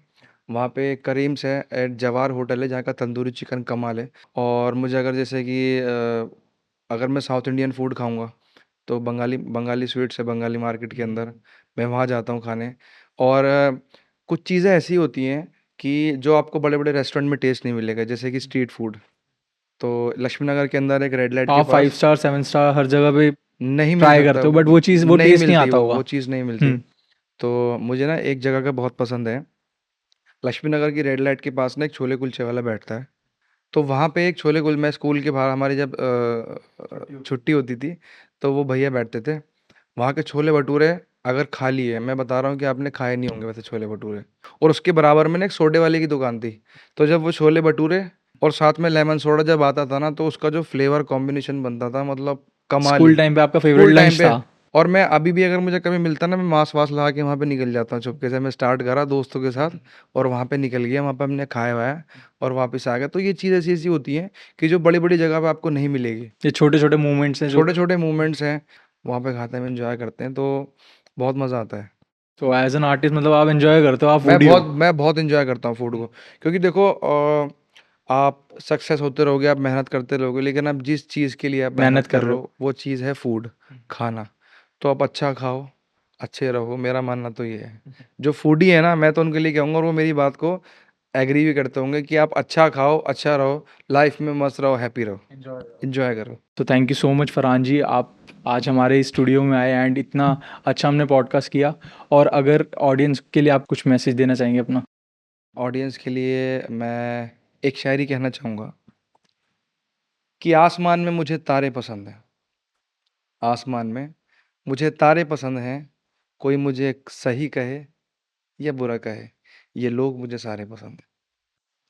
वहाँ पे करीम्स है एट जवार होटल है जहाँ का तंदूरी चिकन कमाल है। और मुझे अगर जैसे कि अगर मैं साउथ इंडियन फूड खाऊँगा तो बंगाली बंगाली स्वीट्स है बंगाली मार्केट के अंदर, मैं वहाँ जाता हूँ खाने। और कुछ चीज़ें ऐसी होती हैं कि जो आपको बड़े-बड़े रेस्टोरेंट में टेस्ट नहीं मिलेगा, जैसे कि स्ट्रीट फूड। तो लक्ष्मी नगर के अंदर एक रेड लाइट के आप 5 पास स्टार 7 स्टार हर जगह पे नहीं मिल ट्राई सकता, करते हो, बट वो चीज़, वो नहीं टेस्ट नहीं मिलती, आता वो होगा। चीज़ नहीं मिलती। हुँ। तो मुझे ना एक जगह का बहुत पसंद है, लक्ष्मी नगर की रेड लाइट के पास ना एक छोले कुलचे वाला बैठता है। तो वहाँ पे एक छोले कुल मैं स्कूल के बाहर हमारी जब छुट्टी होती थी, तो वो भैया बैठते थे। वहाँ के छोले भटूरे अगर खा लिए, मैं बता रहा हूँ कि आपने खाए नहीं होंगे वैसे छोले भटूरे। और उसके बराबर में ना एक सोडे वाले की दुकान थी। तो जब वो छोले भटूरे और साथ में लेमन सोडा जब आता था ना, तो उसका जो फ्लेवर कॉम्बिनेशन बनता था मतलब कमाल स्कूल ही। टाइम पे आपका फ़ेवरेट स्कूल टाइम लंच पे था? और मैं अभी भी अगर मुझे कभी मिलता ना, मैं मांस-वास लगा के वहाँ पे निकल जाता हूँ चुपके से। मैं स्टार्ट करा दोस्तों के साथ और वहाँ पे निकल गया, वहाँ पे हमने खाया-वाया और वापस आ गया। तो ये चीज़ ऐसी-ऐसी होती हैं कि जो बड़ी-बड़ी जगह पे आपको नहीं मिलेगी। ये छोटे-छोटे मोमेंट्स हैं जो, छोटे-छोटे मूवमेंट्स हैं, वहाँ पे खाते हैं, एन्जॉय करते हैं, तो बहुत मज़ा आता है। तो एज़ एन आर्टिस्ट मतलब आप एन्जॉय करते हो, आप फूडी हो? मैं बहुत एन्जॉय करता हूँ फूड को, क्योंकि देखो आप सक्सेस होते रहोगे, आप मेहनत करते रहोगे, लेकिन आप जिस चीज़ के लिए आप मेहनत मेहनत कर कर रहे रहे हो। हो, वो चीज़ है फूड, खाना। तो आप अच्छा खाओ, अच्छे रहो, मेरा मानना तो ये है। जो फूडी है ना, मैं तो उनके लिए कहूँगा और वो मेरी बात को एग्री भी करते होंगे कि आप अच्छा खाओ, अच्छा रहो, लाइफ़ में मस्त रहो, हैप्पी रहो, एन्जॉय करो। तो thank you so much Farhan ji, आप आज हमारे स्टूडियो में आए एंड इतना अच्छा हमने पॉडकास्ट किया। और अगर ऑडियंस के लिए आप कुछ मैसेज देना चाहेंगे अपना? ऑडियंस के लिए मैं एक शायरी कहना चाहूँगा कि आसमान में मुझे तारे पसंद हैं, आसमान में मुझे तारे पसंद हैं, कोई मुझे सही कहे या बुरा कहे, ये लोग मुझे सारे पसंद हैं।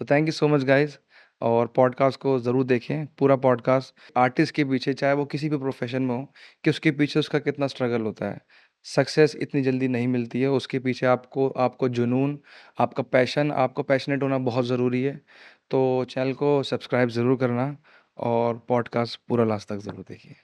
तो thank you so much guys और पॉडकास्ट को ज़रूर देखें, पूरा पॉडकास्ट आर्टिस्ट के पीछे चाहे वो किसी भी प्रोफ़ेशन में हो, कि उसके पीछे उसका कितना स्ट्रगल होता है। सक्सेस इतनी जल्दी नहीं मिलती है, उसके पीछे आपको आपको जुनून, आपका पैशन, आपको पैशनेट होना बहुत ज़रूरी है। तो चैनल को सब्सक्राइब ज़रूर करना और पॉडकास्ट पूरा लास्ट तक ज़रूर देखिए।